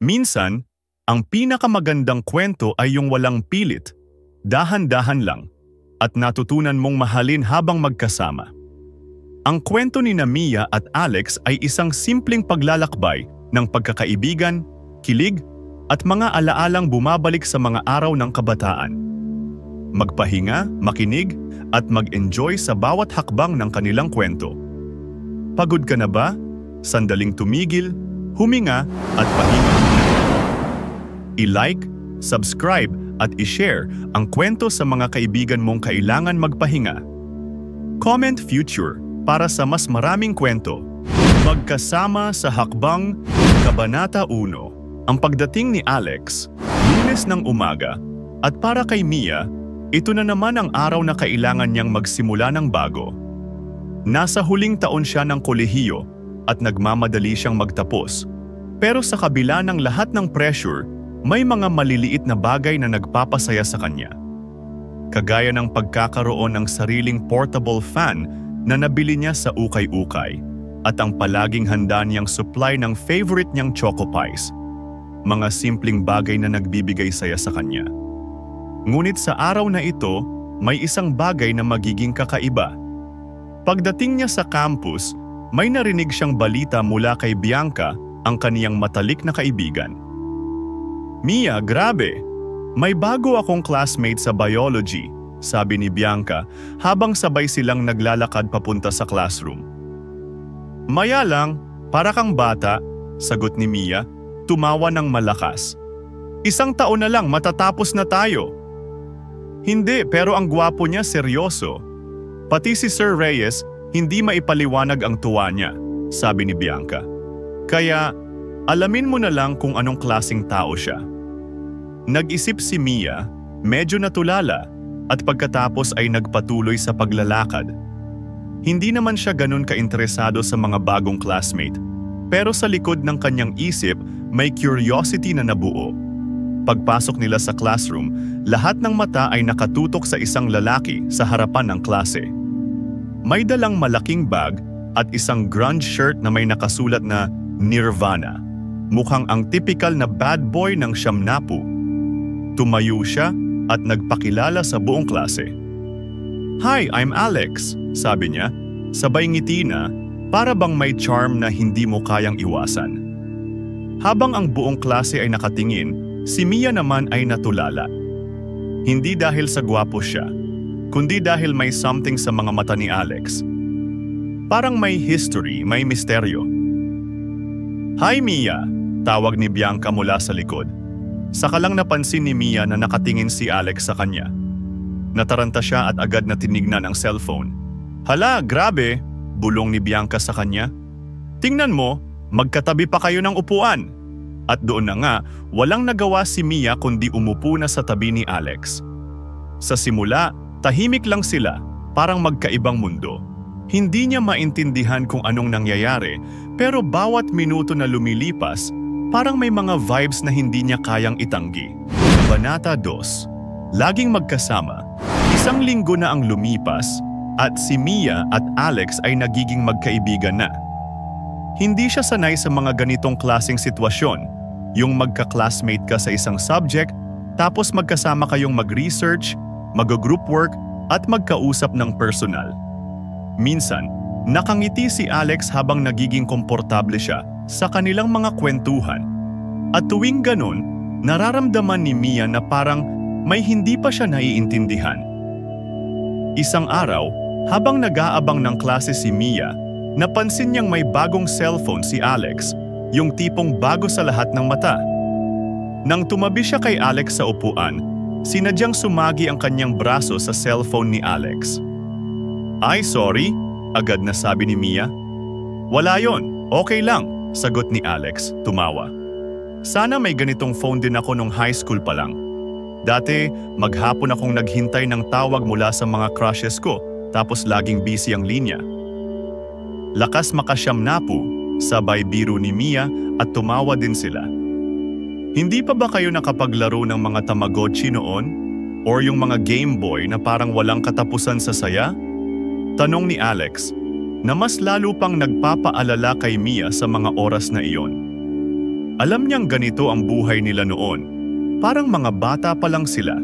Minsan, ang pinakamagandang kwento ay yung walang pilit, dahan-dahan lang, at natutunan mong mahalin habang magkasama. Ang kwento ni Mia at Alex ay isang simpleng paglalakbay ng pagkakaibigan, kilig, at mga alaalang bumabalik sa mga araw ng kabataan. Magpahinga, makinig, at mag-enjoy sa bawat hakbang ng kanilang kwento. Pagod ka na ba? Sandaling tumigil, huminga, at pahinga. I-like, subscribe, at i-share ang kwento sa mga kaibigan mong kailangan magpahinga. Comment future para sa mas maraming kwento. Magkasama sa Hakbang, Kabanata 1. Ang pagdating ni Alex, Lunes ng umaga, at para kay Mia, ito na naman ang araw na kailangan niyang magsimula ng bago. Nasa huling taon siya ng kolehiyo at nagmamadali siyang magtapos. Pero sa kabila ng lahat ng pressure, may mga maliliit na bagay na nagpapasaya sa kanya. Kagaya ng pagkakaroon ng sariling portable fan na nabili niya sa ukay-ukay at ang palaging handa niyang supply ng favorite niyang choco pies. Mga simpleng bagay na nagbibigay saya sa kanya. Ngunit sa araw na ito, may isang bagay na magiging kakaiba. Pagdating niya sa campus, may narinig siyang balita mula kay Bianca, ang kaniyang matalik na kaibigan. "Mia, grabe! May bago akong classmate sa biology," sabi ni Bianca habang sabay silang naglalakad papunta sa classroom. "Maya lang, para kang bata," sagot ni Mia, tumawa ng malakas. "1 taon na lang matatapos na tayo." "Hindi, pero ang gwapo niya seryoso. Pati si Sir Reyes, hindi maipaliwanag ang tuwa niya," sabi ni Bianca. "Kaya, alamin mo na lang kung anong klaseng tao siya." Nag-isip si Mia, medyo natulala, at pagkatapos ay nagpatuloy sa paglalakad. Hindi naman siya ganun kainteresado sa mga bagong classmate, pero sa likod ng kanyang isip may curiosity na nabuo. Pagpasok nila sa classroom, lahat ng mata ay nakatutok sa isang lalaki sa harapan ng klase. May dalang malaking bag at isang grunge shirt na may nakasulat na Nirvana. Mukhang ang typical na bad boy ng Siyamnapu. Tumayo siya at nagpakilala sa buong klase. "Hi, I'm Alex," sabi niya, sabay ngiti na para bang may charm na hindi mo kayang iwasan. Habang ang buong klase ay nakatingin, si Mia naman ay natulala. Hindi dahil sa gwapo siya, kundi dahil may something sa mga mata ni Alex. Parang may history, may misteryo. "Hi Mia," tawag ni Bianca mula sa likod. Saka lang napansin ni Mia na nakatingin si Alex sa kanya. Nataranta siya at agad na tinignan ang cellphone. "Hala, grabe," bulong ni Bianca sa kanya. "Tingnan mo, magkatabi pa kayo ng upuan." At doon na nga, walang nagawa si Mia kundi umupo na sa tabi ni Alex. Sa simula, tahimik lang sila, parang magkaibang mundo. Hindi niya maintindihan kung anong nangyayari, pero bawat minuto na lumilipas, parang may mga vibes na hindi niya kayang itanggi. Kabanata 2. Laging magkasama. 1 linggo na ang lumipas, at si Mia at Alex ay nagiging magkaibigan na. Hindi siya sanay sa mga ganitong klaseng sitwasyon, yung magka-classmate ka sa isang subject, tapos magkasama kayong mag-research, mag-group work, at magkausap ng personal. Minsan, nakangiti si Alex habang nagiging komportable siya sa kanilang mga kwentuhan. At tuwing ganun, nararamdaman ni Mia na parang may hindi pa siya naiintindihan. Isang araw, habang nag-aabang ng klase si Mia, napansin niyang may bagong cellphone si Alex, yung tipong bago sa lahat ng mata. Nang tumabi siya kay Alex sa upuan, sinadyang sumagi ang kanyang braso sa cellphone ni Alex. "Ay, sorry," agad na sabi ni Mia. "Wala yon, okay lang," sagot ni Alex, tumawa. "Sana may ganitong phone din ako nung high school pa lang. Dati, maghapon akong naghintay ng tawag mula sa mga crushes ko, tapos laging busy ang linya." Lakas makasyamnapu, sabay biro ni Mia at tumawa din sila. "Hindi pa ba kayo nakapaglaro ng mga Tamagotchi noon? Or yung mga Game Boy na parang walang katapusan sa saya?" Tanong ni Alex, na mas lalo pang nagpapaalala kay Mia sa mga oras na iyon. Alam niyang ganito ang buhay nila noon. Parang mga bata pa lang sila.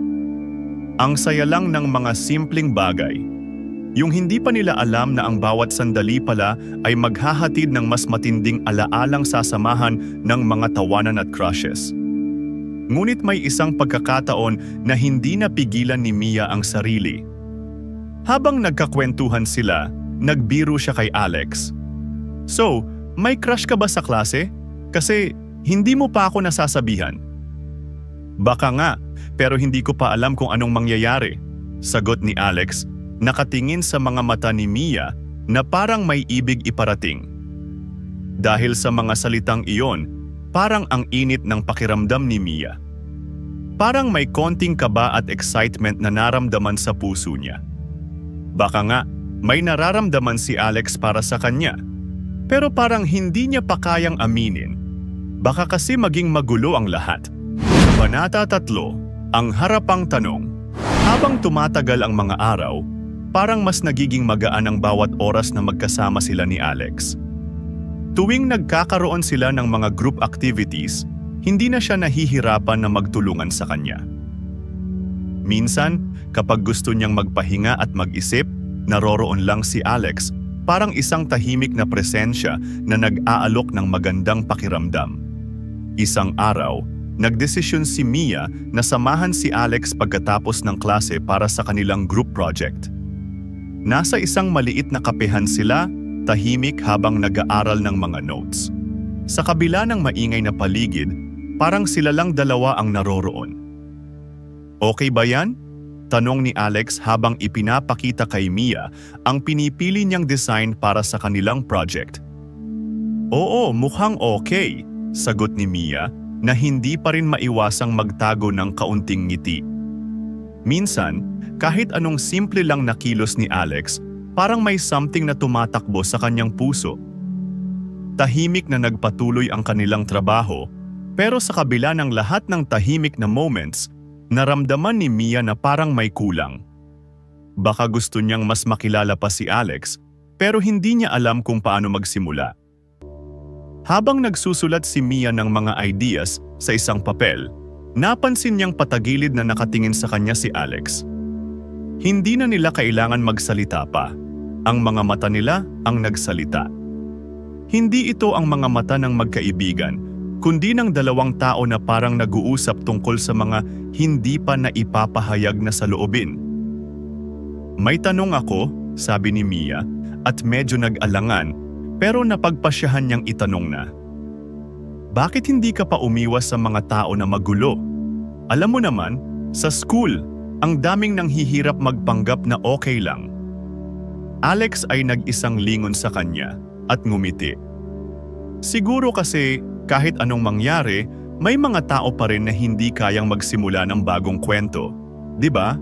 Ang saya lang ng mga simpleng bagay. Yung hindi pa nila alam na ang bawat sandali pala ay maghahatid ng mas matinding alaalang sasamahan ng mga tawanan at crushes. Ngunit may isang pagkakataon na hindi napigilan ni Mia ang sarili. Habang nagkakwentuhan sila, nagbiro siya kay Alex. "So, may crush ka ba sa klase? Kasi hindi mo pa ako nasasabihan." "Baka nga, pero hindi ko pa alam kung anong mangyayari," sagot ni Alex, nakatingin sa mga mata ni Mia na parang may ibig iparating. Dahil sa mga salitang iyon, parang ang init ng pakiramdam ni Mia. Parang may konting kaba at excitement na naramdaman sa puso niya. Baka nga, may nararamdaman si Alex para sa kanya. Pero parang hindi niya pa kayang aminin. Baka kasi maging magulo ang lahat. Kabanata 3, ang harapang tanong. Habang tumatagal ang mga araw, parang mas nagiging magaan ang bawat oras na magkasama sila ni Alex. Tuwing nagkakaroon sila ng mga group activities, hindi na siya nahihirapan na magtulungan sa kanya. Minsan, kapag gusto niyang magpahinga at mag-isip, naroroon lang si Alex, parang isang tahimik na presensya na nag-aalok ng magandang pakiramdam. Isang araw, nagdesisyon si Mia na samahan si Alex pagkatapos ng klase para sa kanilang group project. Nasa isang maliit na kapehan sila, tahimik habang nag-aaral ng mga notes. Sa kabila ng maingay na paligid, parang sila lang dalawa ang naroroon. "Okay ba yan?" tanong ni Alex habang ipinapakita kay Mia ang pinipili niyang design para sa kanilang project. "Oo, mukhang okay," sagot ni Mia na hindi pa rin maiwasang magtago ng kaunting ngiti. Minsan, kahit anong simple lang na kilos ni Alex, parang may something na tumatakbo sa kanyang puso. Tahimik na nagpatuloy ang kanilang trabaho, pero sa kabila ng lahat ng tahimik na moments, naramdaman ni Mia na parang may kulang. Baka gusto niyang mas makilala pa si Alex, pero hindi niya alam kung paano magsimula. Habang nagsusulat si Mia ng mga ideas sa isang papel, napansin niyang patagilid na nakatingin sa kanya si Alex. Hindi na nila kailangan magsalita pa. Ang mga mata nila ang nagsalita. Hindi ito ang mga mata ng magkaibigan, kundi ng dalawang tao na parang nag-uusap tungkol sa mga hindi pa naipapahayag na saloobin. "May tanong ako," sabi ni Mia, at medyo nag-alangan, pero napagpasyahan niyang itanong na. "Bakit hindi ka pa umiwas sa mga tao na magulo? Alam mo naman, sa school, ang daming nanghihirap magpanggap na okay lang." Alex ay nag-isang lingon sa kanya at ngumiti. "Siguro kasi kahit anong mangyari, may mga tao pa rin na hindi kayang magsimula ng bagong kwento, di ba?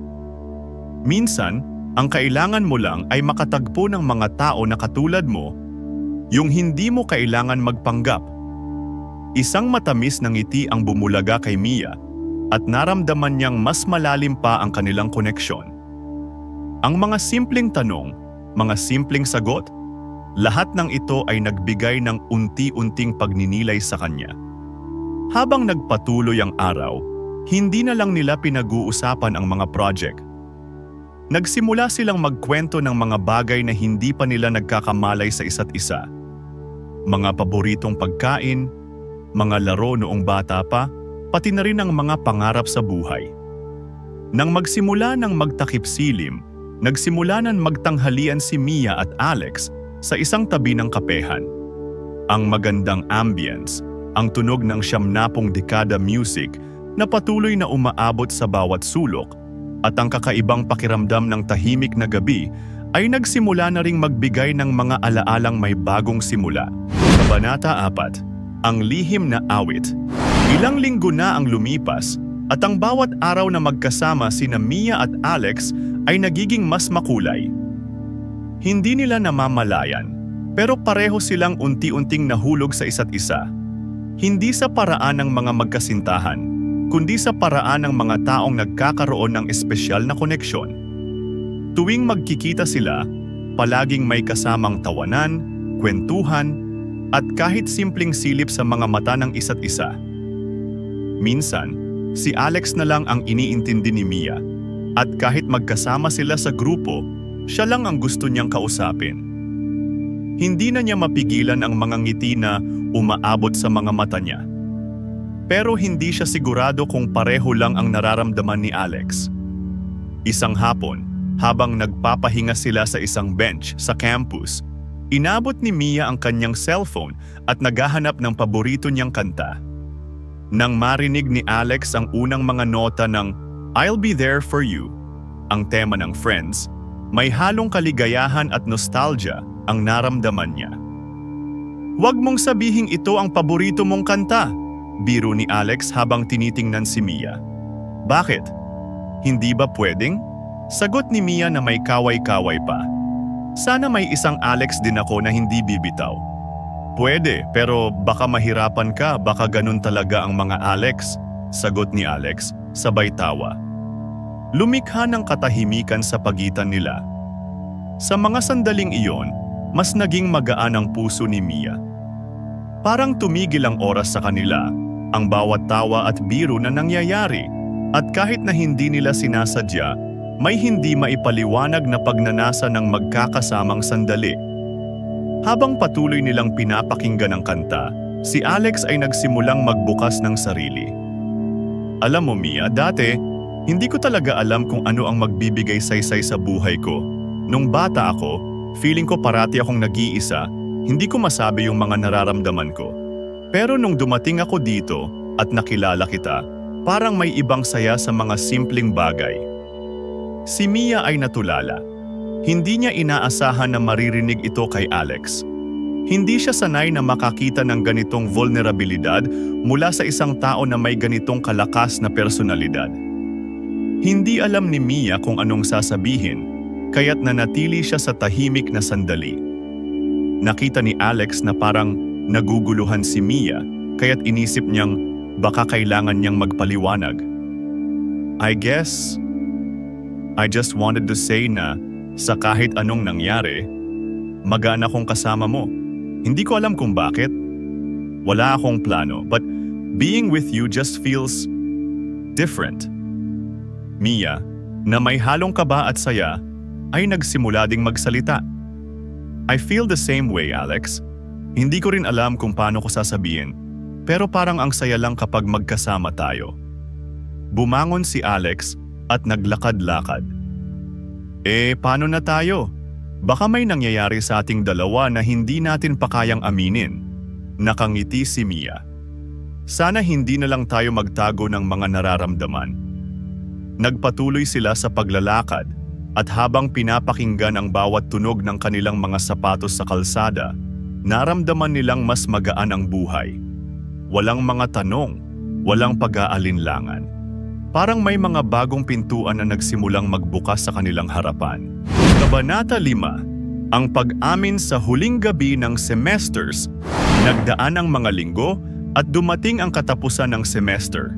Minsan, ang kailangan mo lang ay makatagpo ng mga tao na katulad mo, yung hindi mo kailangan magpanggap." Isang matamis na ngiti ang bumulaga kay Mia at naramdaman niyang mas malalim pa ang kanilang koneksyon. Ang mga simpleng tanong, mga simpleng sagot, lahat ng ito ay nagbigay ng unti-unting pagninilay sa kanya. Habang nagpatuloy ang araw, hindi na lang nila pinag-uusapan ang mga project. Nagsimula silang magkwento ng mga bagay na hindi pa nila nagkakamalay sa isa't isa. Mga paboritong pagkain, mga laro noong bata pa, pati na rin ang mga pangarap sa buhay. Nang magsimula ng magtakip silim, nagsimula nang magtanghalian si Mia at Alex sa isang tabi ng kapehan. Ang magandang ambience, ang tunog ng 70 dekada music na patuloy na umaabot sa bawat sulok, at ang kakaibang pakiramdam ng tahimik na gabi ay nagsimula na ring magbigay ng mga alaalang may bagong simula. Kabanata 4, ang lihim na awit. Ilang linggo na ang lumipas at ang bawat araw na magkasama sina Mia at Alex ay nagiging mas makulay. Hindi nila namamalayan, pero pareho silang unti-unting nahulog sa isa't isa. Hindi sa paraan ng mga magkasintahan, kundi sa paraan ng mga taong nagkakaroon ng espesyal na koneksyon. Tuwing magkikita sila, palaging may kasamang tawanan, kwentuhan, at kahit simpleng silip sa mga mata ng isa't isa. Minsan, si Alex na lang ang iniintindi ni Mia, at kahit magkasama sila sa grupo, siya lang ang gusto niyang kausapin. Hindi na niya mapigilan ang mga ngiti na umaabot sa mga mata niya. Pero hindi siya sigurado kung pareho lang ang nararamdaman ni Alex. Isang hapon, habang nagpapahinga sila sa isang bench sa campus, inabot ni Mia ang kanyang cellphone at naghahanap ng paborito niyang kanta. Nang marinig ni Alex ang unang mga nota ng "I'll Be There For You", ang tema ng Friends, may halong kaligayahan at nostalgia ang naramdaman niya. "Huwag mong sabihing ito ang paborito mong kanta," biro ni Alex habang tinitingnan si Mia. "Bakit? Hindi ba pwedeng?" Sagot ni Mia na may kaway-kaway pa. "Sana may isang Alex din ako na hindi bibitaw." "Pwede, pero baka mahirapan ka, baka ganun talaga ang mga Alex," sagot ni Alex, sabay tawa. Lumikha ng katahimikan sa pagitan nila. Sa mga sandaling iyon, mas naging magaan ang puso ni Mia. Parang tumigil ang oras sa kanila, ang bawat tawa at biro na nangyayari, at kahit na hindi nila sinasadya, may hindi maipaliwanag na pagnanasa ng magkakasamang sandali. Habang patuloy nilang pinapakinggan ang kanta, si Alex ay nagsimulang magbukas ng sarili. "Alam mo Mia, dati, hindi ko talaga alam kung ano ang magbibigay saysay sa buhay ko. Nung bata ako, feeling ko parati akong nag-iisa, hindi ko masabi yung mga nararamdaman ko. Pero nung dumating ako dito at nakilala kita, parang may ibang saya sa mga simpleng bagay." Si Mia ay natulala. Hindi niya inaasahan na maririnig ito kay Alex. Hindi siya sanay na makakita ng ganitong vulnerabilidad mula sa isang tao na may ganitong kalakas na personalidad. Hindi alam ni Mia kung anong sasabihin, kaya't nanatili siya sa tahimik na sandali. Nakita ni Alex na parang naguguluhan si Mia, kaya't inisip niyang baka kailangan niyang magpaliwanag. "I guess, I just wanted to say na sa kahit anong nangyari, magaan akong kasama mo. Hindi ko alam kung bakit. Wala akong plano, but being with you just feels different." Mia, na may halong kaba at saya, ay nagsimula ding magsalita. "I feel the same way, Alex. Hindi ko rin alam kung paano ko sasabihin, pero parang ang saya lang kapag magkasama tayo." Bumangon si Alex at naglakad-lakad. Paano na tayo? Baka may nangyayari sa ating dalawa na hindi natin pa kayang aminin." Nakangiti si Mia. "Sana hindi na lang tayo magtago ng mga nararamdaman." Nagpatuloy sila sa paglalakad, at habang pinapakinggan ang bawat tunog ng kanilang mga sapatos sa kalsada, naramdaman nilang mas magaan ang buhay. Walang mga tanong, walang pag-aalinlangan. Parang may mga bagong pintuan na nagsimulang magbukas sa kanilang harapan. Kabanata 5. Ang pag-amin sa huling gabi ng semesters. Nagdaan ang mga linggo at dumating ang katapusan ng semester.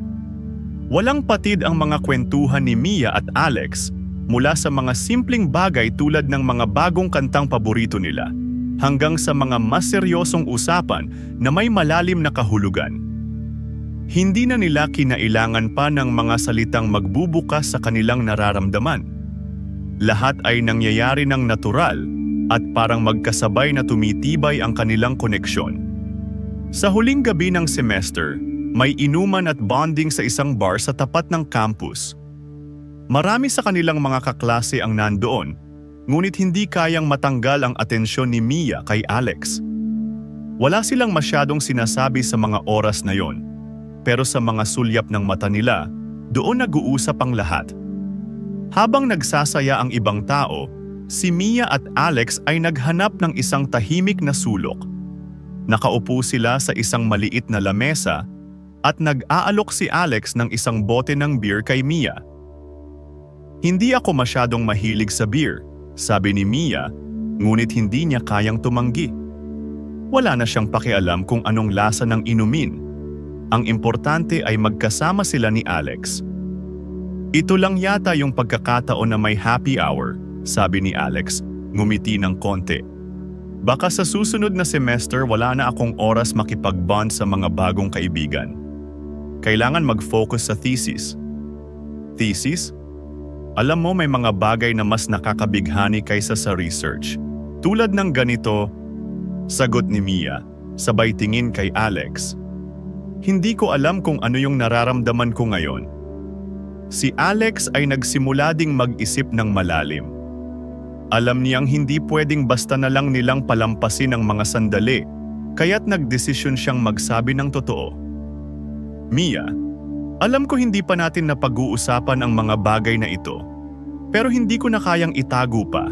Walang patid ang mga kwentuhan ni Mia at Alex, mula sa mga simpleng bagay tulad ng mga bagong kantang paborito nila, hanggang sa mga mas seryosong usapan na may malalim na kahulugan. Hindi na nila kinailangan pa ng mga salitang magbubukas sa kanilang nararamdaman. Lahat ay nangyayari ng natural at parang magkasabay na tumitibay ang kanilang koneksyon. Sa huling gabi ng semester, may inuman at bonding sa isang bar sa tapat ng campus. Marami sa kanilang mga kaklase ang nandoon, ngunit hindi kayang matanggal ang atensyon ni Mia kay Alex. Wala silang masyadong sinasabi sa mga oras na yon. Pero sa mga sulyap ng mata nila, doon nag-uusap ang lahat. Habang nagsasaya ang ibang tao, si Mia at Alex ay naghanap ng isang tahimik na sulok. Nakaupo sila sa isang maliit na lamesa at nag-aalok si Alex ng isang bote ng beer kay Mia. "Hindi ako masyadong mahilig sa beer," sabi ni Mia, ngunit hindi niya kayang tumanggi. Wala na siyang pakialam kung anong lasa ng inumin. Ang importante ay magkasama sila ni Alex. "Ito lang yata yung pagkakataon na may happy hour," sabi ni Alex, ngumiti ng konti. Baka sa susunod na semester wala na akong oras makipag-bond sa mga bagong kaibigan. Kailangan mag-focus sa thesis. Thesis? Alam mo, may mga bagay na mas nakakabighani kaysa sa research. Tulad ng ganito, sagot ni Mia, sabay tingin kay Alex. Hindi ko alam kung ano yung nararamdaman ko ngayon. Si Alex ay nagsimula ding mag-isip ng malalim. Alam niyang hindi pwedeng basta na lang nilang palampasin ang mga sandali, kaya't nagdesisyon siyang magsabi ng totoo. Mia, alam ko hindi pa natin napag-uusapan ang mga bagay na ito, pero hindi ko na kayang itago pa.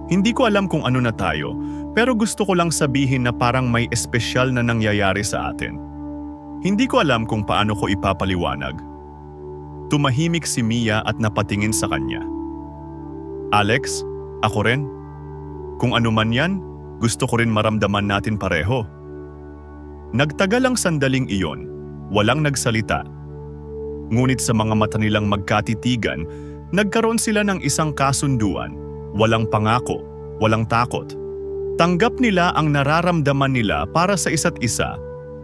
Hindi ko alam kung ano na tayo, pero gusto ko lang sabihin na parang may espesyal na nangyayari sa atin. Hindi ko alam kung paano ko ipapaliwanag. Tumahimik si Mia at napatingin sa kanya. Alex, ako rin. Kung ano man yan, gusto ko rin maramdaman natin pareho. Nagtagal ang sandaling iyon, walang nagsalita. Ngunit sa mga mata nilang magkatitigan, nagkaroon sila ng isang kasunduan, walang pangako, walang takot. Tanggap nila ang nararamdaman nila para sa isa't isa,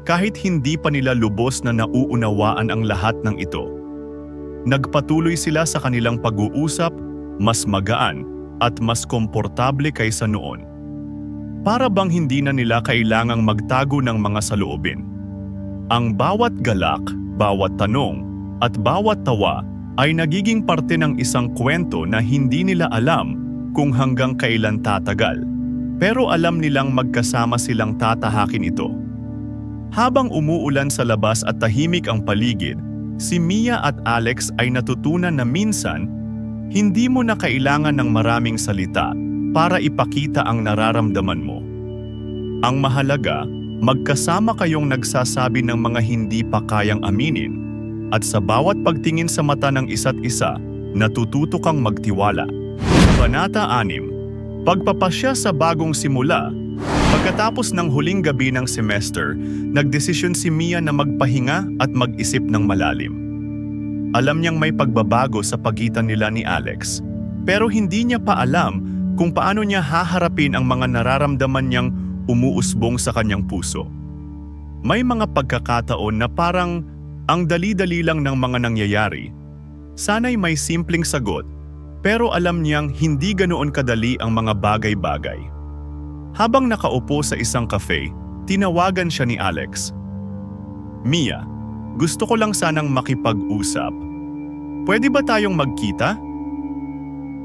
kahit hindi pa nila lubos na nauunawaan ang lahat ng ito. Nagpatuloy sila sa kanilang pag-uusap, mas magaan at mas komportable kaysa noon. Para bang hindi na nila kailangang magtago ng mga saloobin. Ang bawat galak, bawat tanong, at bawat tawa ay nagiging parte ng isang kwento na hindi nila alam kung hanggang kailan tatagal. Pero alam nilang magkasama silang tatahakin ito. Habang umuulan sa labas at tahimik ang paligid, si Mia at Alex ay natutunan na minsan, hindi mo na kailangan ng maraming salita para ipakita ang nararamdaman mo. Ang mahalaga, magkasama kayong nagsasabi ng mga hindi pa kayang aminin, at sa bawat pagtingin sa mata ng isa't isa, natututo kang magtiwala. Kabanata 6. Pagpapasya sa bagong simula. Pagkatapos ng huling gabi ng semester, nagdesisyon si Mia na magpahinga at mag-isip ng malalim. Alam niyang may pagbabago sa pagitan nila ni Alex, pero hindi niya pa alam kung paano niya haharapin ang mga nararamdaman niyang umuusbong sa kanyang puso. May mga pagkakataon na parang ang dali-dali lang ng mga nangyayari. Sana'y may simpleng sagot, pero alam niyang hindi ganoon kadali ang mga bagay-bagay. Habang nakaupo sa isang cafe, tinawagan siya ni Alex. Mia, gusto ko lang sanang makipag-usap. Pwede ba tayong magkita?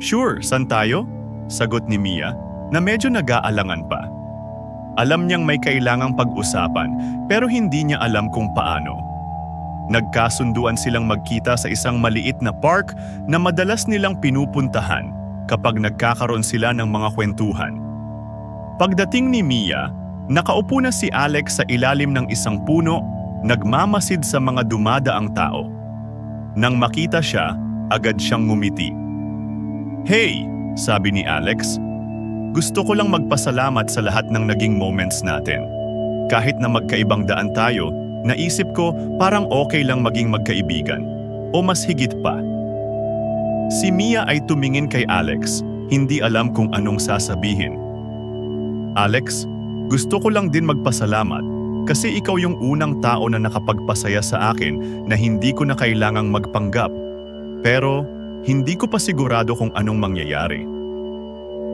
Sure, saan tayo? Sagot ni Mia, na medyo nag-aalangan pa. Alam niyang may kailangang pag-usapan, pero hindi niya alam kung paano. Nagkasunduan silang magkita sa isang maliit na park na madalas nilang pinupuntahan kapag nagkakaroon sila ng mga kwentuhan. Pagdating ni Mia, nakaupo na si Alex sa ilalim ng isang puno, nagmamasid sa mga dumadaang tao. Nang makita siya, agad siyang ngumiti. Hey, sabi ni Alex, gusto ko lang magpasalamat sa lahat ng naging moments natin. Kahit na magkaibang daan tayo, naisip ko parang okay lang maging magkaibigan. O mas higit pa. Si Mia ay tumingin kay Alex, hindi alam kung anong sasabihin. Alex, gusto ko lang din magpasalamat kasi ikaw yung unang tao na nakapagpasaya sa akin na hindi ko na kailangang magpanggap. Pero hindi ko pa sigurado kung anong mangyayari.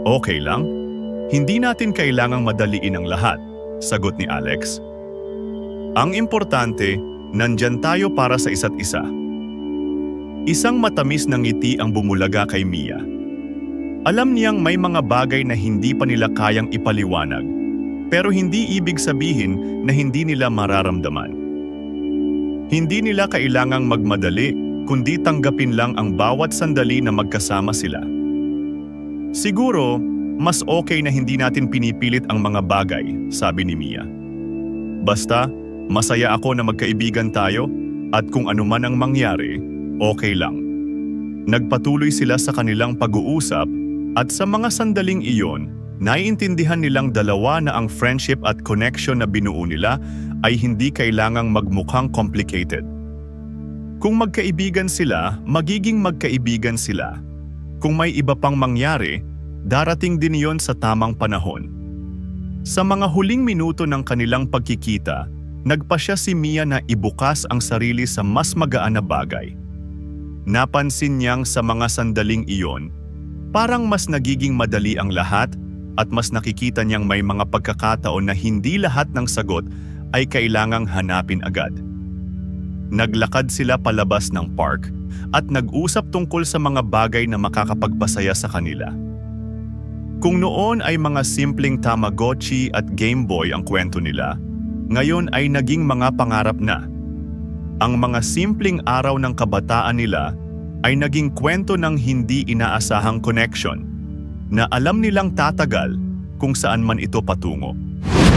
Okay lang? Hindi natin kailangang madaliin ang lahat, sagot ni Alex. Ang importante, nandyan tayo para sa isa't isa. Isang matamis na ngiti ang bumulaga kay Mia. Alam niyang may mga bagay na hindi pa nila kayang ipaliwanag, pero hindi ibig sabihin na hindi nila mararamdaman. Hindi nila kailangang magmadali, kundi tanggapin lang ang bawat sandali na magkasama sila. Siguro, mas okay na hindi natin pinipilit ang mga bagay, sabi ni Mia. Basta, masaya ako na magkaibigan tayo at kung ano man ang mangyari, okay lang. Nagpatuloy sila sa kanilang pag-uusap at sa mga sandaling iyon, naiintindihan nilang dalawa na ang friendship at connection na binuo nila ay hindi kailangang magmukhang complicated. Kung magkaibigan sila, magiging magkaibigan sila. Kung may iba pang mangyari, darating din iyon sa tamang panahon. Sa mga huling minuto ng kanilang pagkikita, nagpasya si Mia na ibukas ang sarili sa mas magaan na bagay. Napansin niyang sa mga sandaling iyon, parang mas nagiging madali ang lahat at mas nakikita niyang may mga pagkakataon na hindi lahat ng sagot ay kailangang hanapin agad. Naglakad sila palabas ng park at nag-usap tungkol sa mga bagay na makakapagpasaya sa kanila. Kung noon ay mga simpleng Tamagotchi at Game Boy ang kwento nila, ngayon ay naging mga pangarap na. Ang mga simpleng araw ng kabataan nila ay naging kwento ng hindi inaasahang connection na alam nilang tatagal kung saan man ito patungo.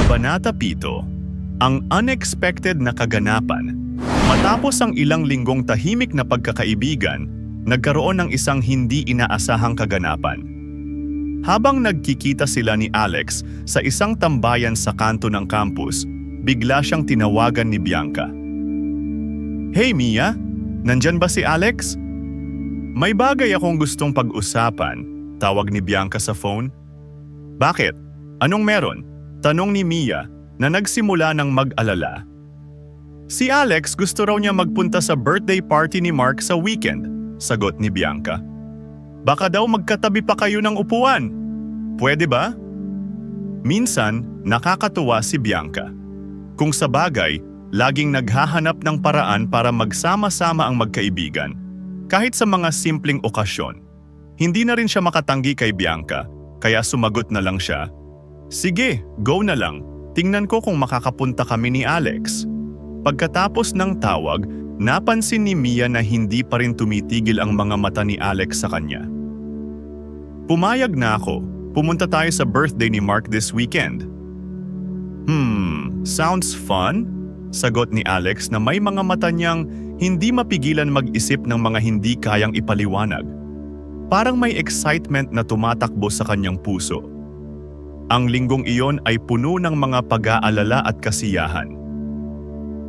Kabanata 7, ang unexpected na kaganapan. Matapos ang ilang linggong tahimik na pagkakaibigan, nagkaroon ng isang hindi inaasahang kaganapan. Habang nagkikita sila ni Alex sa isang tambayan sa kanto ng campus, bigla siyang tinawagan ni Bianca. "Hey Mia, nandyan ba si Alex?" "May bagay akong gustong pag-usapan," tawag ni Bianca sa phone. "Bakit? Anong meron?" tanong ni Mia na nagsimula ng mag-alala. "Si Alex gusto raw niya magpunta sa birthday party ni Mark sa weekend," sagot ni Bianca. "Baka daw magkatabi pa kayo ng upuan. Pwede ba?" Minsan, nakakatuwa si Bianca. Kung sa bagay, laging naghahanap ng paraan para magsama-sama ang magkaibigan, kahit sa mga simpleng okasyon. Hindi na rin siya makatanggi kay Bianca, kaya sumagot na lang siya, "Sige, go na lang. Tingnan ko kung makakapunta kami ni Alex." Pagkatapos ng tawag, napansin ni Mia na hindi pa rin tumitigil ang mga mata ni Alex sa kanya. "Pumayag na ako. Pumunta tayo sa birthday ni Mark this weekend." Sounds fun?" sagot ni Alex na may mga mata niyang hindi mapigilan mag-isip ng mga hindi kayang ipaliwanag. Parang may excitement na tumatakbo sa kanyang puso. Ang linggong iyon ay puno ng mga pag-aalala at kasiyahan.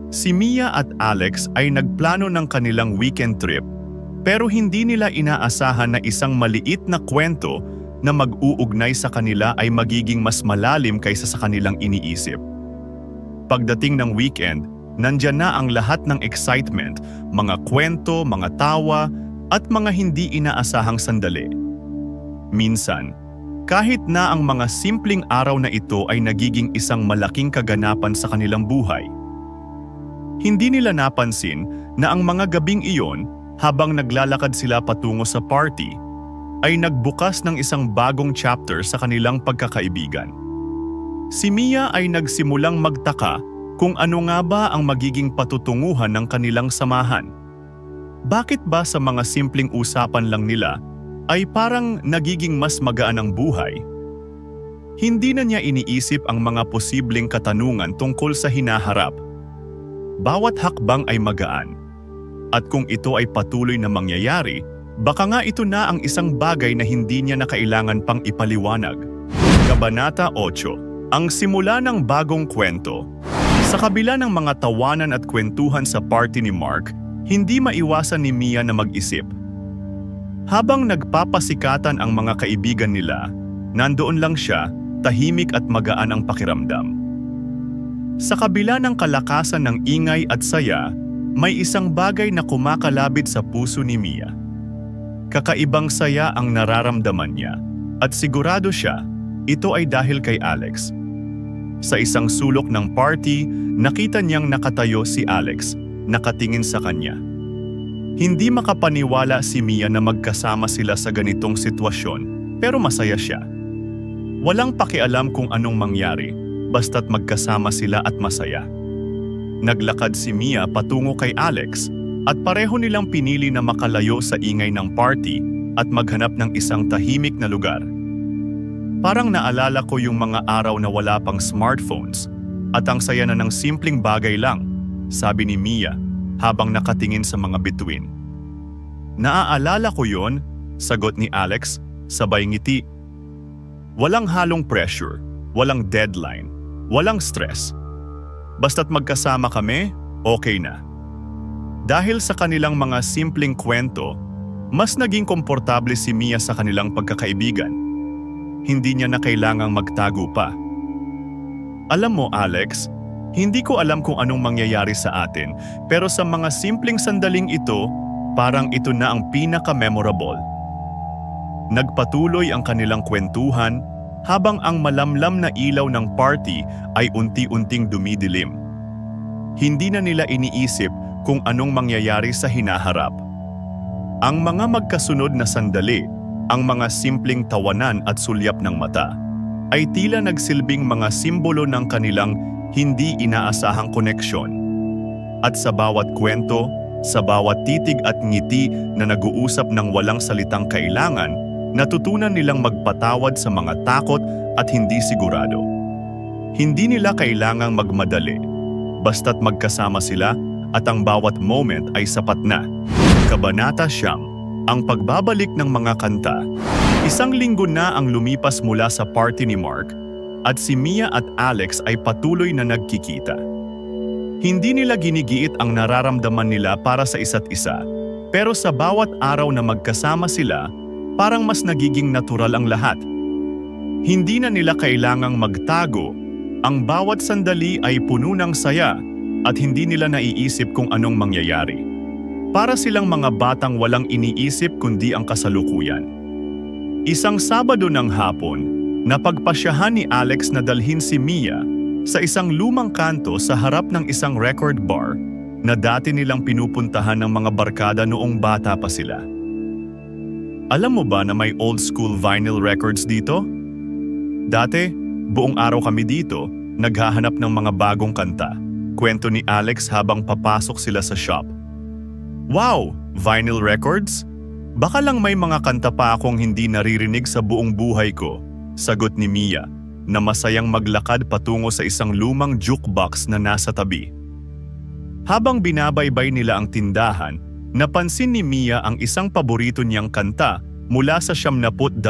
Si Mia at Alex ay nagplano ng kanilang weekend trip, pero hindi nila inaasahan na isang maliit na kwento na mag-uugnay sa kanila ay magiging mas malalim kaysa sa kanilang iniisip. Pagdating ng weekend, nandyan na ang lahat ng excitement, mga kwento, mga tawa, at mga hindi inaasahang sandali. Minsan, kahit na ang mga simpleng araw na ito ay nagiging isang malaking kaganapan sa kanilang buhay. Hindi nila napansin na ang mga gabing iyon, habang naglalakad sila patungo sa party, ay nagbukas ng isang bagong chapter sa kanilang pagkakaibigan. Si Mia ay nagsimulang magtaka kung ano nga ba ang magiging patutunguhan ng kanilang samahan. Bakit ba sa mga simpleng usapan lang nila ay parang nagiging mas magaan ang buhay? Hindi na niya iniisip ang mga posibleng katanungan tungkol sa hinaharap. Bawat hakbang ay magaan. At kung ito ay patuloy na mangyayari, baka nga ito na ang isang bagay na hindi niya na kailangan pang ipaliwanag. Kabanata 8, ang simula ng bagong kwento. Sa kabila ng mga tawanan at kwentuhan sa party ni Mark, hindi maiwasan ni Mia na mag-isip. Habang nagpapasikatan ang mga kaibigan nila, nandoon lang siya, tahimik at magaan ang pakiramdam. Sa kabila ng kalakasan ng ingay at saya, may isang bagay na kumakalabit sa puso ni Mia. Kakaibang saya ang nararamdaman niya, at sigurado siya, ito ay dahil kay Alex. Sa isang sulok ng party, nakita niyang nakatayo si Alex, nakatingin sa kanya. Hindi makapaniwala si Mia na magkasama sila sa ganitong sitwasyon, pero masaya siya. Walang pakialam kung anong mangyari, basta't magkasama sila at masaya. Naglakad si Mia patungo kay Alex, at pareho nilang pinili na makalayo sa ingay ng party at maghanap ng isang tahimik na lugar. Parang naalala ko yung mga araw na wala pang smartphones at ang saya na ng simpleng bagay lang, sabi ni Mia habang nakatingin sa mga bituin. Naaalala ko yon, sagot ni Alex, sabay ngiti. Walang halong pressure, walang deadline, walang stress. Basta't magkasama kami, okay na. Dahil sa kanilang mga simpleng kwento, mas naging komportable si Mia sa kanilang pagkakaibigan. Hindi niya na kailangang magtago pa. Alam mo, Alex, hindi ko alam kung anong mangyayari sa atin, pero sa mga simpleng sandaling ito, parang ito na ang pinaka-memorable. Nagpatuloy ang kanilang kwentuhan habang ang malamlam na ilaw ng party ay unti-unting dumidilim. Hindi na nila iniisip kung anong mangyayari sa hinaharap. Ang mga magkasunod na sandali, ang mga simpleng tawanan at sulyap ng mata, ay tila nagsilbing mga simbolo ng kanilang hindi inaasahang koneksyon. At sa bawat kwento, sa bawat titig at ngiti na nag-uusap ng walang salitang kailangan, natutunan nilang magpatawad sa mga takot at hindi sigurado. Hindi nila kailangang magmadali, basta't magkasama sila at ang bawat moment ay sapat na. Kabanata 9, ang pagbabalik ng mga kanta. Isang linggo na ang lumipas mula sa party ni Mark at si Mia at Alex ay patuloy na nagkikita. Hindi nila ginigiit ang nararamdaman nila para sa isa't isa, pero sa bawat araw na magkasama sila, parang mas nagiging natural ang lahat. Hindi na nila kailangang magtago, ang bawat sandali ay puno ng saya at hindi nila naiisip kung anong mangyayari. Para silang mga batang walang iniisip kundi ang kasalukuyan. Isang Sabado ng hapon, napagpasyahan ni Alex na dalhin si Mia sa isang lumang kanto sa harap ng isang record bar na dati nilang pinupuntahan ng mga barkada noong bata pa sila. Alam mo ba na may old school vinyl records dito? Dati, buong araw kami dito, naghahanap ng mga bagong kanta. Kwento ni Alex habang papasok sila sa shop. Wow! Vinyl records? Baka lang may mga kanta pa akong hindi naririnig sa buong buhay ko, sagot ni Mia, na masayang maglakad patungo sa isang lumang jukebox na nasa tabi. Habang binabaybay nila ang tindahan, napansin ni Mia ang isang paborito niyang kanta mula sa 72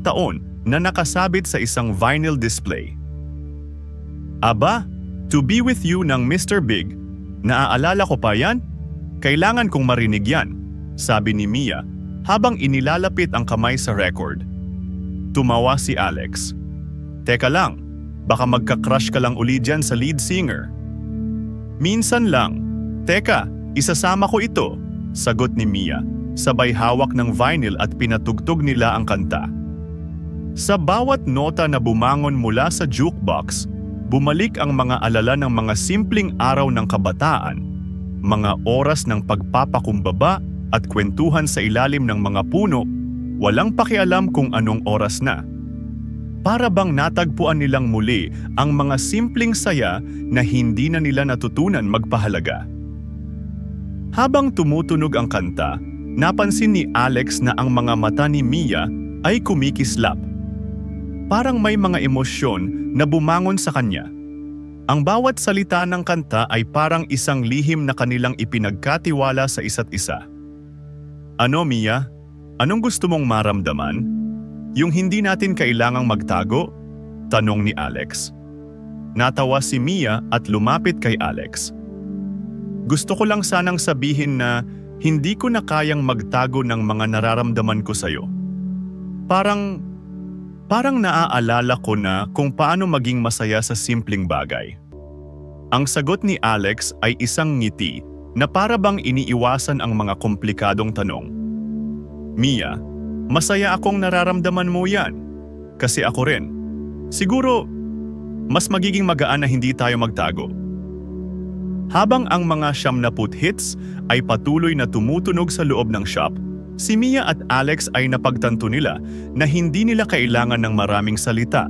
taon na nakasabit sa isang vinyl display. Aba, To Be With You ng Mr. Big, naaalala ko pa yan? Kailangan kong marinig yan, sabi ni Mia habang inilalapit ang kamay sa record. Tumawa si Alex. Teka lang, baka magka-crush ka lang uli dyan sa lead singer. Minsan lang. Teka, isasama ko ito, sagot ni Mia, sabay hawak ng vinyl at pinatugtog nila ang kanta. Sa bawat nota na bumangon mula sa jukebox, bumalik ang mga alala ng mga simpleng araw ng kabataan, mga oras ng pagpapakumbaba at kwentuhan sa ilalim ng mga puno, walang pakialam kung anong oras na. Para bang natagpuan nilang muli ang mga simpleng saya na hindi na nila natutunan magpahalaga. Habang tumutunog ang kanta, napansin ni Alex na ang mga mata ni Mia ay kumikislap. Parang may mga emosyon na bumangon sa kanya. Ang bawat salita ng kanta ay parang isang lihim na kanilang ipinagkatiwala sa isa't isa. Ano, Mia? Anong gusto mong maramdaman? Yung hindi natin kailangang magtago? Tanong ni Alex. Natawa si Mia at lumapit kay Alex. Gusto ko lang sanang sabihin na hindi ko na kayang magtago ng mga nararamdaman ko sa'yo. Parang naaalala ko na kung paano maging masaya sa simpleng bagay. Ang sagot ni Alex ay isang ngiti na para bang iniiwasan ang mga komplikadong tanong. Mia, masaya akong nararamdaman mo yan. Kasi ako rin. Siguro, mas magiging magaan na hindi tayo magtago. Habang ang mga 70 hits ay patuloy na tumutunog sa loob ng shop, si Mia at Alex ay napagtanto nila na hindi nila kailangan ng maraming salita.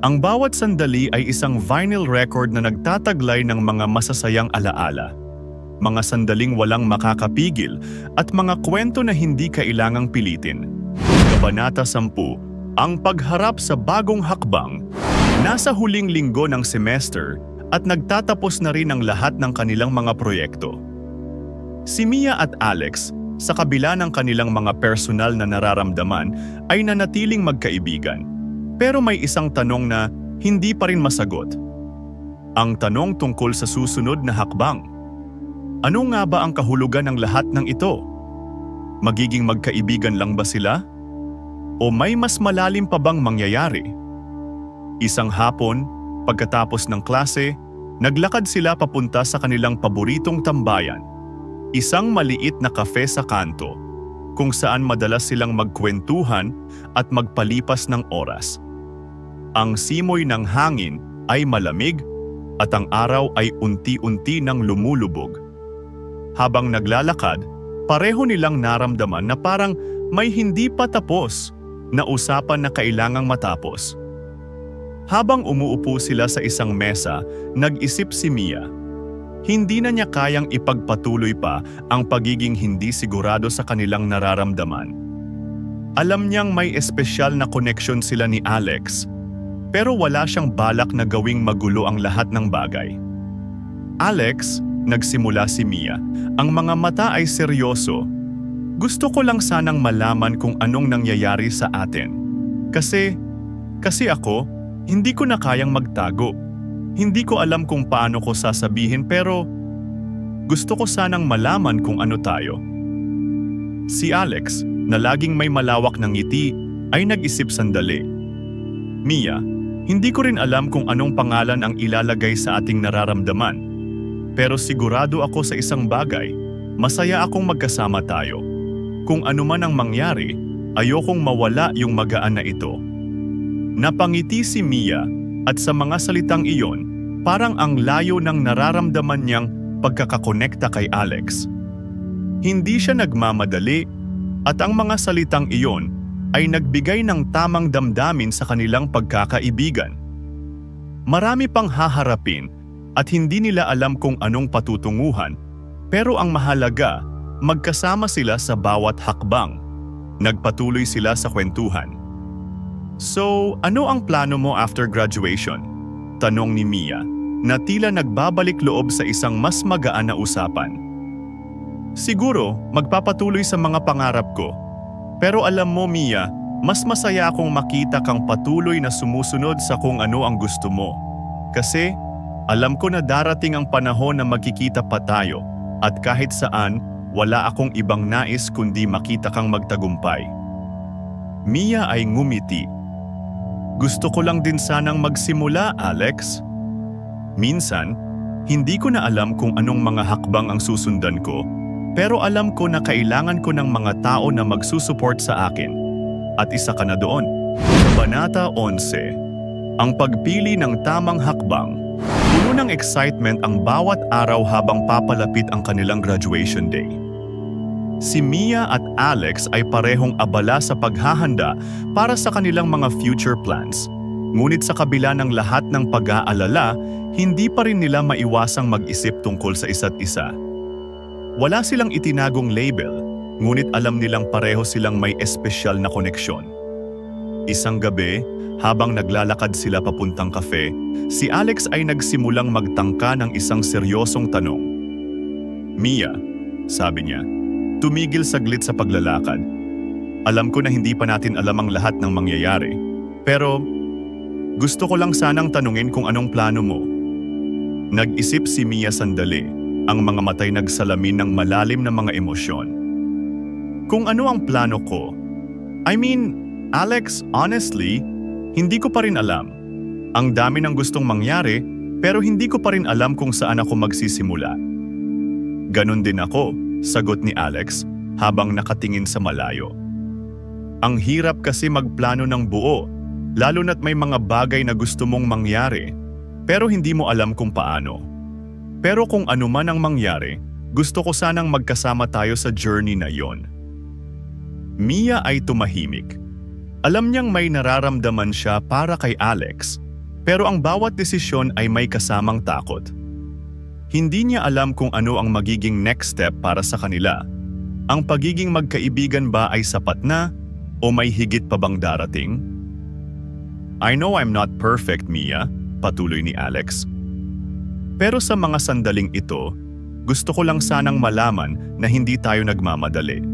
Ang bawat sandali ay isang vinyl record na nagtataglay ng mga masasayang alaala. Mga sandaling walang makakapigil at mga kwento na hindi kailangang pilitin. Kabanata 10, ang pagharap sa bagong hakbang. Nasa huling linggo ng semester at nagtatapos na rin ang lahat ng kanilang mga proyekto. Si Mia at Alex, sa kabila ng kanilang mga personal na nararamdaman, ay nanatiling magkaibigan. Pero may isang tanong na hindi pa rin masagot. Ang tanong tungkol sa susunod na hakbang. Ano nga ba ang kahulugan ng lahat ng ito? Magiging magkaibigan lang ba sila? O may mas malalim pa bang mangyayari? Isang hapon, Pagkatapos ng klase, naglakad sila papunta sa kanilang paboritong tambayan, isang maliit na kafe sa kanto, kung saan madalas silang magkwentuhan at magpalipas ng oras. Ang simoy ng hangin ay malamig at ang araw ay unti-unti nang lumulubog. Habang naglalakad, pareho nilang naramdaman na parang may hindi pa tapos na usapan na kailangang matapos. Habang umuupo sila sa isang mesa, nag-isip si Mia. Hindi na niya kayang ipagpatuloy pa ang pagiging hindi sigurado sa kanilang nararamdaman. Alam niyang may espesyal na koneksyon sila ni Alex, pero wala siyang balak na gawing magulo ang lahat ng bagay. Alex, nagsimula si Mia, ang mga mata ay seryoso. Gusto ko lang sanang malaman kung anong nangyayari sa atin. Kasi ako, hindi ko na kayang magtago. Hindi ko alam kung paano ko sasabihin pero gusto ko sanang malaman kung ano tayo. Si Alex, na laging may malawak ng ngiti, ay nag-isip sandali. Mia, hindi ko rin alam kung anong pangalan ang ilalagay sa ating nararamdaman. Pero sigurado ako sa isang bagay, masaya akong magkasama tayo. Kung ano man ang mangyari, ayokong mawala yung magaan na ito. Napangiti si Mia at sa mga salitang iyon, parang ang layo ng nararamdaman niyang pagkakakonekta kay Alex. Hindi siya nagmamadali at ang mga salitang iyon ay nagbigay ng tamang damdamin sa kanilang pagkakaibigan. Marami pang haharapin at hindi nila alam kung anong patutunguhan, pero ang mahalaga, magkasama sila sa bawat hakbang. Nagpatuloy sila sa kwentuhan. So, ano ang plano mo after graduation? Tanong ni Mia, na tila nagbabalik loob sa isang mas magaan na usapan. Siguro, magpapatuloy sa mga pangarap ko. Pero alam mo Mia, mas masaya akong makita kang patuloy na sumusunod sa kung ano ang gusto mo. Kasi, alam ko na darating ang panahon na magkikita pa tayo at kahit saan, wala akong ibang nais kundi makita kang magtagumpay. Mia ay ngumiti. Gusto ko lang din sanang magsimula, Alex. Minsan, hindi ko na alam kung anong mga hakbang ang susundan ko, pero alam ko na kailangan ko ng mga tao na magsusuport sa akin. At isa ka na doon. Kabanata 11. Ang pagpili ng tamang hakbang. Puno ng excitement ang bawat araw habang papalapit ang kanilang graduation day. Si Mia at Alex ay parehong abala sa paghahanda para sa kanilang mga future plans. Ngunit sa kabila ng lahat ng pag-aalala, hindi pa rin nila maiwasang mag-isip tungkol sa isa't isa. Wala silang itinagong label, ngunit alam nilang pareho silang may espesyal na koneksyon. Isang gabi, habang naglalakad sila papuntang kafe, si Alex ay nagsimulang magtangka ng isang seryosong tanong. Mia, sabi niya, tumigil saglit sa paglalakad. Alam ko na hindi pa natin alam ang lahat ng mangyayari, pero gusto ko lang sanang tanungin kung anong plano mo. Nag-isip si Mia sandali, ang mga matay nagsalamin ng malalim na mga emosyon. Kung ano ang plano ko? Alex, honestly, hindi ko pa rin alam. Ang dami ng gustong mangyari, pero hindi ko pa rin alam kung saan ako magsisimula. Ganon din ako, sagot ni Alex habang nakatingin sa malayo. Ang hirap kasi magplano ng buo, lalo na't may mga bagay na gusto mong mangyari, pero hindi mo alam kung paano. Pero kung ano man ang mangyari, gusto ko sanang magkasama tayo sa journey na yon. Mia ay tumahimik. Alam niyang may nararamdaman siya para kay Alex, pero ang bawat desisyon ay may kasamang takot. Hindi niya alam kung ano ang magiging next step para sa kanila. Ang pagiging magkaibigan ba ay sapat na o may higit pa bang darating? I know I'm not perfect, Mia, patuloy ni Alex. Pero sa mga sandaling ito, gusto ko lang sanang malaman na hindi tayo nagmamadali.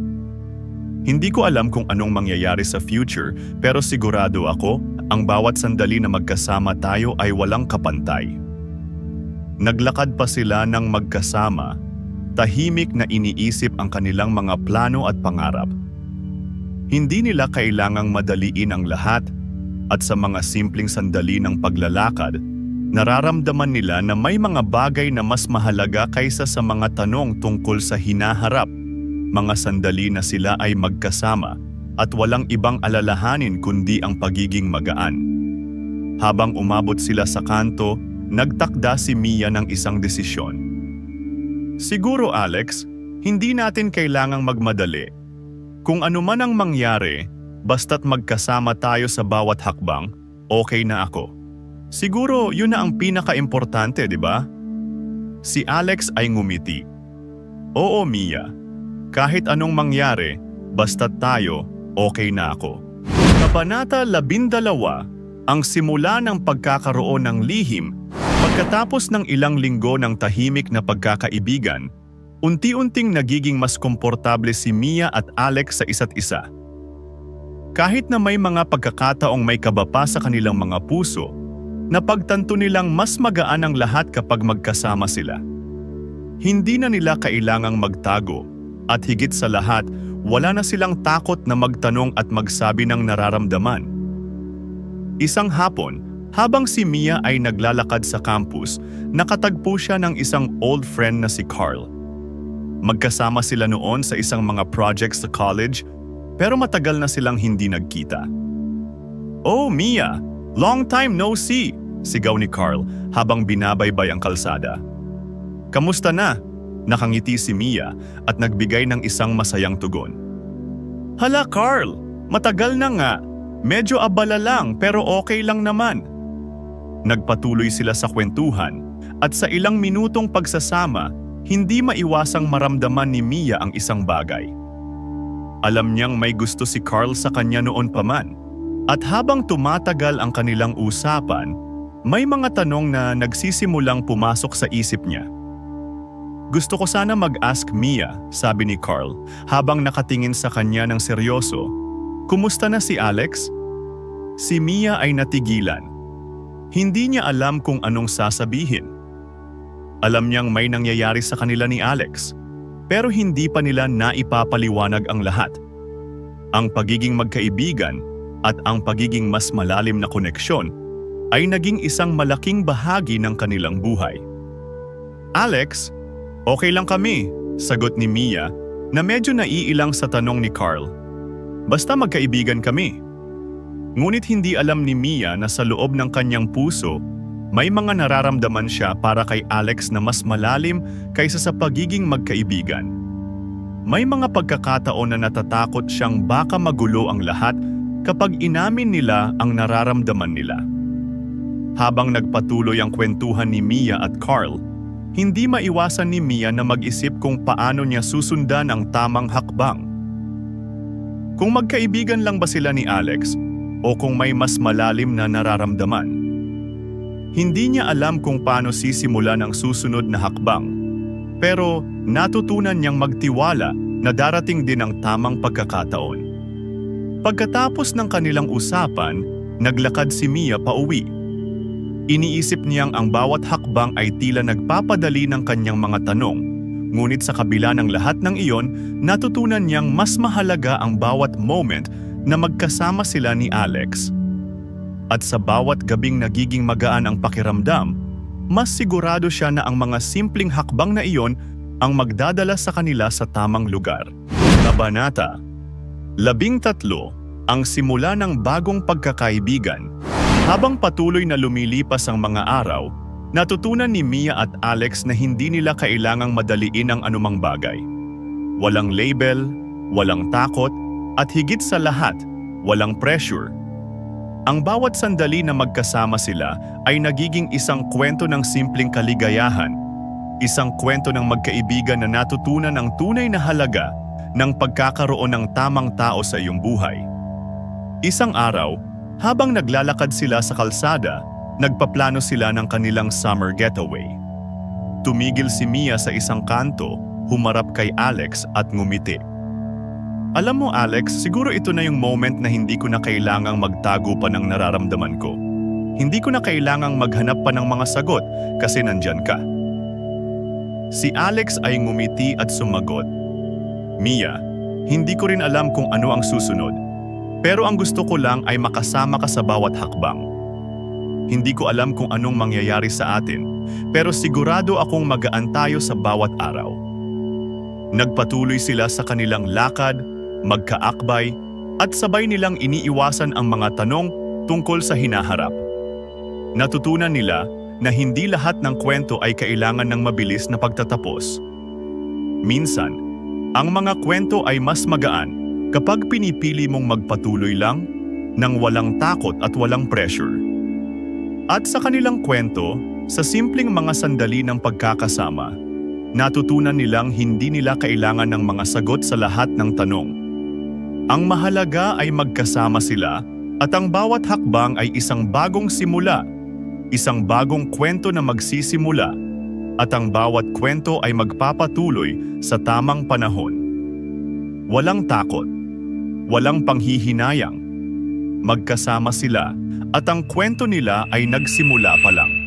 Hindi ko alam kung anong mangyayari sa future, pero sigurado ako, ang bawat sandali na magkasama tayo ay walang kapantay. Naglakad pa sila ng magkasama, tahimik na iniisip ang kanilang mga plano at pangarap. Hindi nila kailangang madaliin ang lahat, at sa mga simpleng sandali ng paglalakad, Nararamdaman nila na may mga bagay na mas mahalaga kaysa sa mga tanong tungkol sa hinaharap, mga sandali na sila ay magkasama at walang ibang alalahanin kundi ang pagiging magaan. Habang umabot sila sa kanto, nagtakda si Mia ng isang desisyon. Siguro Alex, hindi natin kailangang magmadali. Kung ano man ang mangyari, basta't magkasama tayo sa bawat hakbang, okay na ako. Siguro yun na ang pinaka-importante, di ba? Si Alex ay ngumiti. Oo, Mia. Kahit anong mangyari, basta't tayo, okay na ako. Kabanata 12, ang simula ng pagkakaroon ng lihim. Pagkatapos ng ilang linggo ng tahimik na pagkakaibigan, unti-unting nagiging mas komportable si Mia at Alex sa isa't isa. Kahit na may mga pagkakataong may kaba pa sa kanilang mga puso, napagtanto nilang mas magaan ang lahat kapag magkasama sila. Hindi na nila kailangang magtago at higit sa lahat, wala na silang takot na magtanong at magsabi ng nararamdaman. Isang hapon, habang si Mia ay naglalakad sa campus, nakatagpo siya ng isang old friend na si Carl. Magkasama sila noon sa isang mga projects sa college, pero matagal na silang hindi nagkita. "Oh, Mia! Long time no see!" sigaw ni Carl habang binabaybay ang kalsada. "Kamusta na?" Nakangiti si Mia at nagbigay ng isang masayang tugon. "Hala Carl, matagal na nga. Medyo abala lang pero okay lang naman." Nagpatuloy sila sa kwentuhan at sa ilang minutong pagsasama, hindi maiwasang maramdaman ni Mia ang isang bagay. Alam niyang may gusto si Carl sa kanya noon pa man. At habang tumatagal ang kanilang usapan, may mga tanong na nagsisimulang pumasok sa isip niya. "Gusto ko sana mag-ask Mia," sabi ni Carl habang nakatingin sa kanya ng seryoso. "Kumusta na si Alex?" Si Mia ay natigilan. Hindi niya alam kung anong sasabihin. Alam niyang may nangyayari sa kanila ni Alex, pero hindi pa nila naipapaliwanag ang lahat. Ang pagiging magkaibigan at ang pagiging mas malalim na koneksyon ay naging isang malaking bahagi ng kanilang buhay. "Alex, okay lang kami," sagot ni Mia na medyo naiilang sa tanong ni Carl. "Basta magkaibigan kami." Ngunit hindi alam ni Mia na sa loob ng kanyang puso, may mga nararamdaman siya para kay Alex na mas malalim kaysa sa pagiging magkaibigan. May mga pagkakataon na natatakot siyang baka magulo ang lahat kapag inamin nila ang nararamdaman nila. Habang nagpatuloy ang kwentuhan ni Mia at Carl, hindi maiwasan ni Mia na mag-isip kung paano niya susundan ang tamang hakbang. Kung magkaibigan lang ba sila ni Alex o kung may mas malalim na nararamdaman? Hindi niya alam kung paano sisimulan ang susunod na hakbang, pero natutunan niyang magtiwala na darating din ang tamang pagkakataon. Pagkatapos ng kanilang usapan, naglakad si Mia pauwi. Iniisip niyang ang bawat hakbang ay tila nagpapadali ng kanyang mga tanong, ngunit sa kabila ng lahat ng iyon, natutunan niyang mas mahalaga ang bawat moment na magkasama sila ni Alex. At sa bawat gabing nagiging magaan ang pakiramdam, mas sigurado siya na ang mga simpleng hakbang na iyon ang magdadala sa kanila sa tamang lugar. Kabanata 13, ang simula ng bagong pagkakaibigan. Habang patuloy na lumilipas ang mga araw, natutunan ni Mia at Alex na hindi nila kailangang madaliin ang anumang bagay. Walang label, walang takot, at higit sa lahat, walang pressure. Ang bawat sandali na magkasama sila ay nagiging isang kwento ng simpleng kaligayahan, isang kwento ng magkaibigan na natutunan ang tunay na halaga ng pagkakaroon ng tamang tao sa iyong buhay. Isang araw, habang naglalakad sila sa kalsada, nagpaplano sila ng kanilang summer getaway. Tumigil si Mia sa isang kanto, humarap kay Alex at ngumiti. "Alam mo Alex, siguro ito na yung moment na hindi ko na kailangang magtago pa ng nararamdaman ko. Hindi ko na kailangang maghanap pa ng mga sagot kasi nandyan ka." Si Alex ay ngumiti at sumagot, "Mia, hindi ko rin alam kung ano ang susunod. Pero ang gusto ko lang ay makasama ka sa bawat hakbang. Hindi ko alam kung anong mangyayari sa atin, pero sigurado akong magaan tayo sa bawat araw. Nagpatuloy sila sa kanilang lakad, magkaakbay, at sabay nilang iniiwasan ang mga tanong tungkol sa hinaharap. Natutunan nila na hindi lahat ng kwento ay kailangan ng mabilis na pagtatapos. Minsan, ang mga kwento ay mas magaan kapag pinipili mong magpatuloy lang nang walang takot at walang pressure. At sa kanilang kwento, sa simpleng mga sandali ng pagkakasama, natutunan nilang hindi nila kailangan ng mga sagot sa lahat ng tanong. Ang mahalaga ay magkasama sila at ang bawat hakbang ay isang bagong simula, isang bagong kwento na magsisimula, at ang bawat kwento ay magpapatuloy sa tamang panahon. Walang takot, walang panghihinayang. Magkasama sila at ang kwento nila ay nagsimula pa lang.